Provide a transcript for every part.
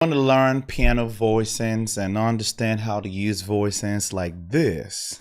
Want to learn piano voicings and understand how to use voicings like this.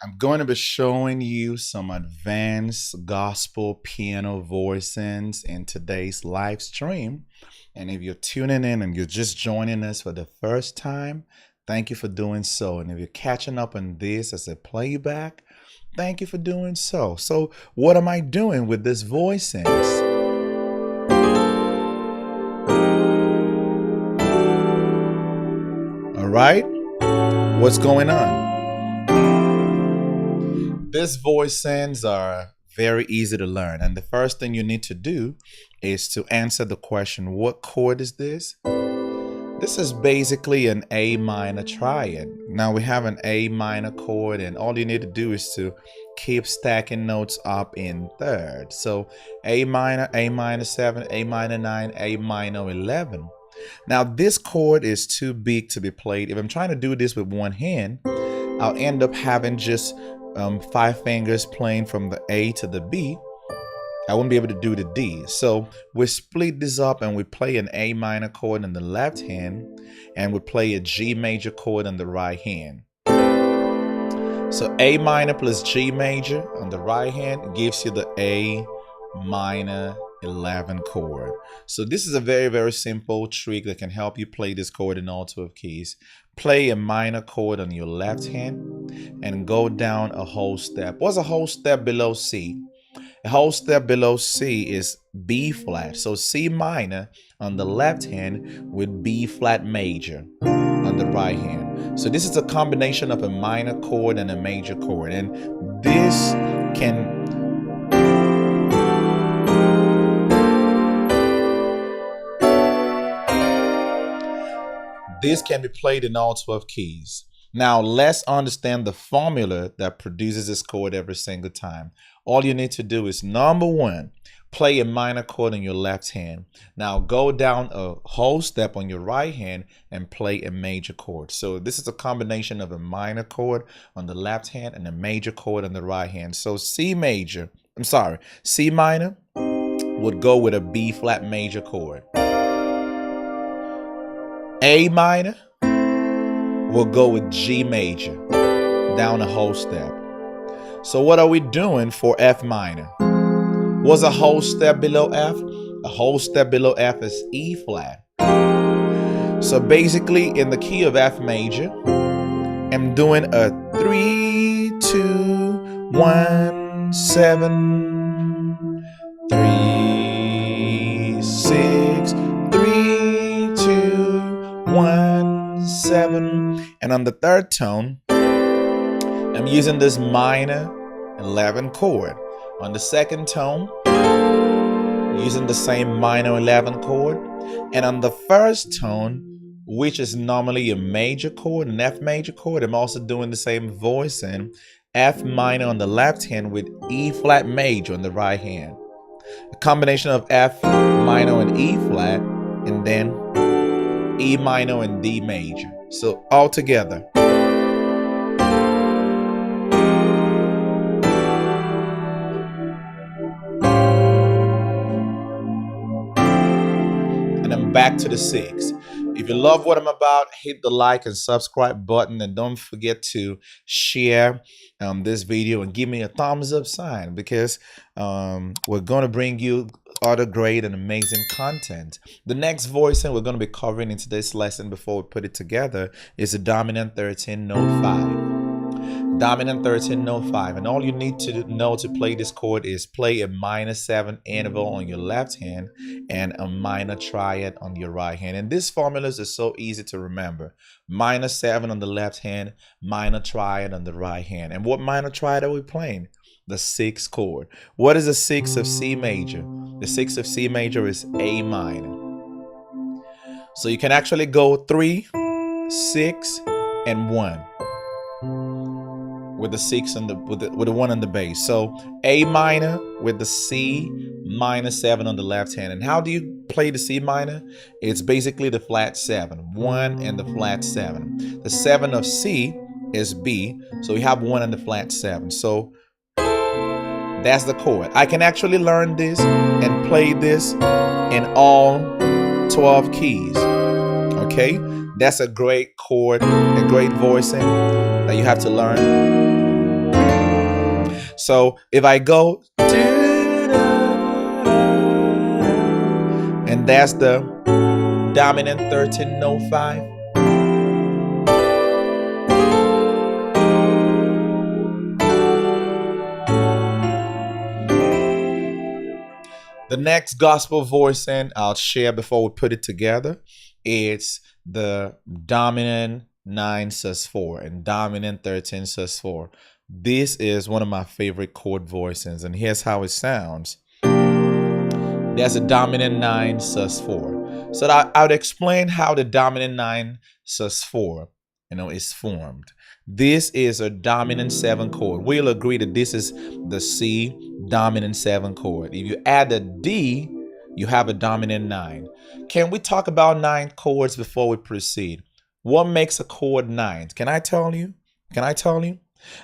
I'm going to be showing you some advanced gospel piano voicings in today's live stream. And if you're tuning in and you're just joining us for the first time, thank you for doing so. And if you're catching up on this as a playback, thank you for doing so. So what am I doing with this voicings? All right, what's going on? These voicings are very easy to learn. And the first thing you need to do is to answer the question, what chord is this? This is basically an A minor triad. Now we have an A minor chord, and all you need to do is to keep stacking notes up in third. So A minor 7, A minor 9, A minor 11. Now this chord is too big to be played. If I'm trying to do this with one hand, I'll end up having just 5 fingers playing from the A to the B. I won't be able to do the D. So we split this up and we play an A minor chord in the left hand and we play a G major chord on the right hand. So A minor plus G major on the right hand gives you the A minor 11 chord. So this is a very simple trick that can help you play this chord in all 12 keys. Play a minor chord on your left hand and go down a whole step. What's a whole step below C? A whole step below C is B flat. So C minor on the left hand with B flat major on the right hand. So this is a combination of a minor chord and a major chord, and this can be played in all 12 keys. Now let's understand the formula that produces this chord every single time. All you need to do is, number one, play a minor chord on your left hand. Now go down a whole step on your right hand and play a major chord. So this is a combination of a minor chord on the left hand and a major chord on the right hand. So C minor would go with a B flat major chord. A minor will go with G major down a whole step. So what are we doing for F minor? What's a whole step below F? A whole step below F is E flat. So basically in the key of F major, I'm doing a 3, 2, 1, 7, 3, 6, 3, 2, 1, 7. And on the third tone, I'm using this minor 11 chord. On the second tone, using the same minor 11 chord. And on the first tone, which is normally a major chord, an F major chord, I'm also doing the same voicing, F minor on the left hand with E flat major on the right hand. A combination of F minor and E flat, and then E minor and D major. So all together. And I'm back to the 6. If you love what I'm about, hit the like and subscribe button, and don't forget to share this video and give me a thumbs up sign, because we're going to bring you other great and amazing content. The next voicing we're going to be covering in today's lesson before we put it together is a dominant 13 note 5. Dominant 13 note 5, and all you need to know to play this chord is play a minor 7 interval on your left hand and a minor triad on your right hand. And these formulas are so easy to remember. Minor 7 on the left hand, minor triad on the right hand. And what minor triad are we playing? The 6th chord. What is the 6th of C major? The 6th of C major is A minor. So you can actually go 3, 6, and 1. with the 6 and with the 1 on the bass. So A minor with the C minor 7 on the left hand. And how do you play the C minor? It's basically the flat 7, 1 and the flat 7. The 7 of C is B, so we have 1 and the flat 7. So that's the chord. I can actually learn this and play this in all 12 keys. Okay, that's a great chord, a great voicing that you have to learn. So if I go, and that's the dominant 13 note 5. The next gospel voicing I'll share before we put it together is the dominant 9 sus4 and dominant 13 sus4. This is one of my favorite chord voicings, and here's how it sounds. There's a dominant 9 sus4. So I would explain how the dominant 9 sus4, is formed. This is a dominant 7 chord. We'll agree that this is the C dominant 7 chord. If you add a D, you have a dominant 9. Can we talk about 9 chords before we proceed? What makes a chord 9? Can I tell you?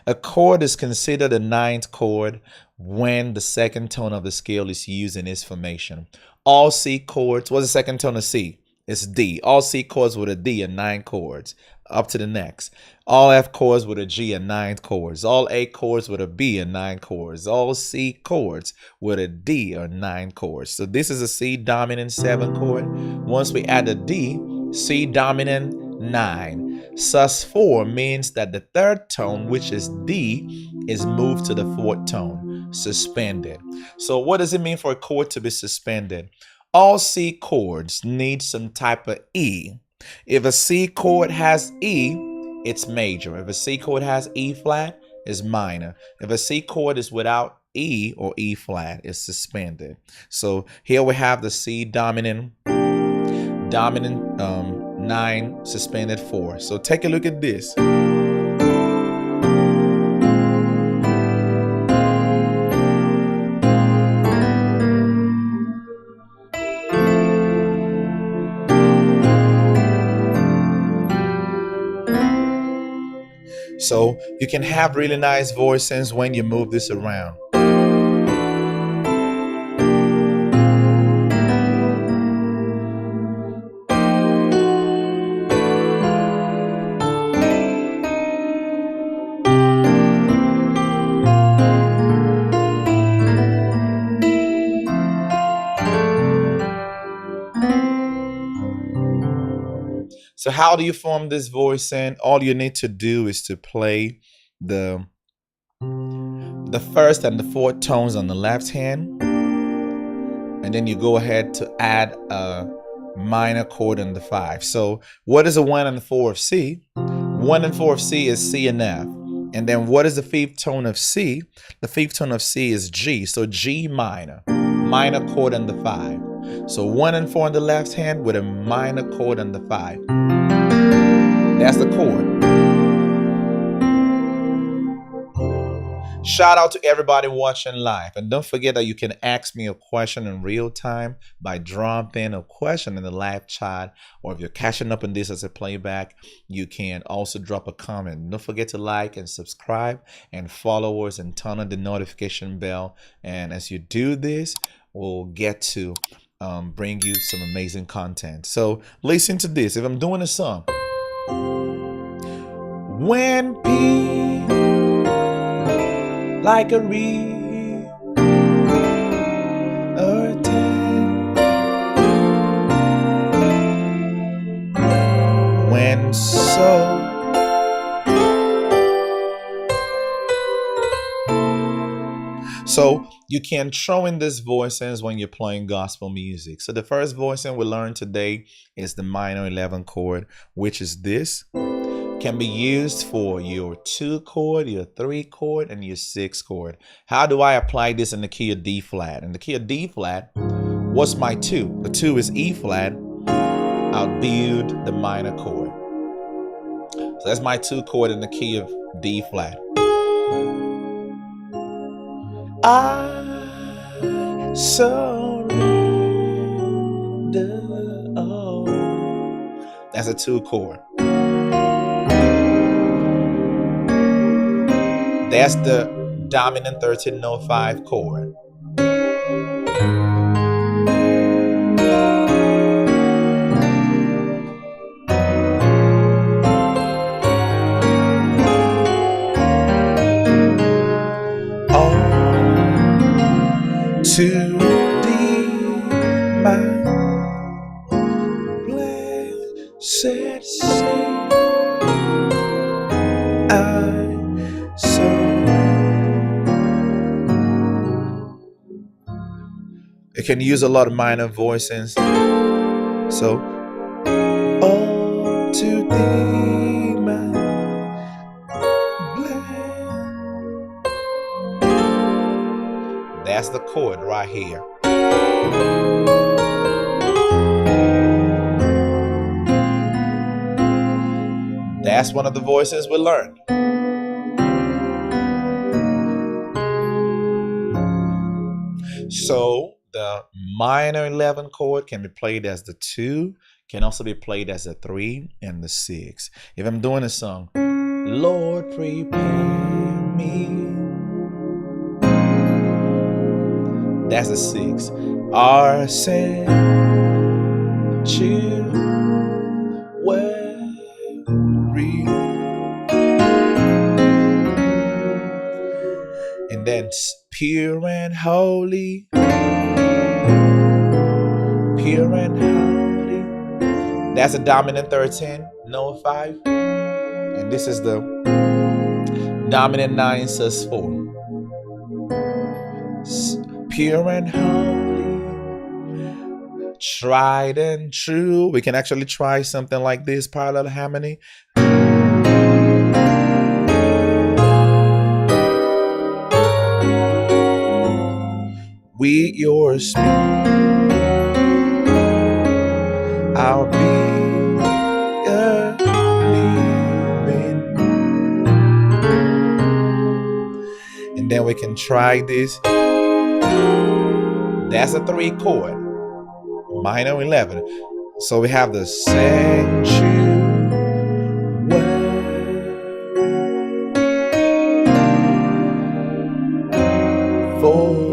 A chord is considered a 9th chord when the second tone of the scale is used in its formation. All C chords, what's the second tone of C? It's D. All C chords with a D are 9 chords. Up to the next. All F chords with a G are 9 chords. All A chords with a B are 9 chords. All C chords with a D are 9 chords. So this is a C dominant 7 chord. Once we add a D, C dominant 9. Sus4 means that the third tone, which is D, is moved to the fourth tone, suspended. So what does it mean for a chord to be suspended? All C chords need some type of E. If a C chord has E, it's major. If a C chord has E flat, it's minor. If a C chord is without E or E flat, it's suspended. So here we have the C dominant 9 suspended 4. So take a look at this. So you can have really nice voicings when you move this around. So how do you form this voicing? All you need to do is to play the first and the fourth tones on the left hand, and then you go ahead to add a minor chord on the 5. So what is a 1 and 4 of C? 1 and 4 of C is C and F. And then what is the 5th tone of C? The 5th tone of C is G. So G minor chord on the 5. So 1 and 4 on the left hand with a minor chord on the 5. That's the chord. Shout out to everybody watching live. And don't forget that you can ask me a question in real time by dropping a question in the live chat. Or if you're catching up on this as a playback, you can also drop a comment. Don't forget to like and subscribe and follow us and turn on the notification bell. And as you do this, we'll get to bring you some amazing content. So listen to this. If I'm doing a song, when P like a reed or 10, when so you can throw in these voicings when you're playing gospel music. So the first voicing we learned today is the minor 11 chord, which is this. Can be used for your 2 chord, your 3 chord, and your 6 chord. How do I apply this in the key of D flat? In the key of D flat, what's my 2? The 2 is E flat. I'll build the minor chord. So that's my 2 chord in the key of D flat. I surrender all. That's a 2 chord. That's the dominant 13 note 5 chord. To thee, my blessed Savior, I surrender. You can use a lot of minor voicings. So, all to thee, my blessed. That's the chord right here. That's one of the voices we learned. So the minor 11 chord can be played as the 2, can also be played as a 3 and the 6. If I'm doing a song, Lord, prepare me, that's a 6. Our sanctuary, and then pure and holy, pure and holy. That's a dominant 13, note 5. And this is the dominant 9 sus4. Pure and holy, tried and true. We can actually try something like this, parallel harmony. We your spirit, I'll be living. And then we can try this. That's a 3 chord, minor 11. So we have the sanctuary for you.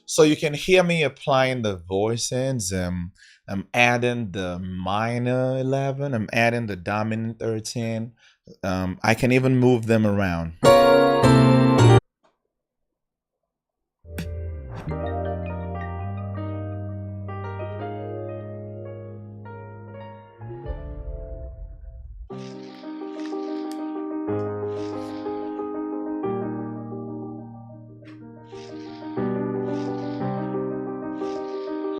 So you can hear me applying the voicings. I'm adding the minor 11. I'm adding the dominant 13. I can even move them around.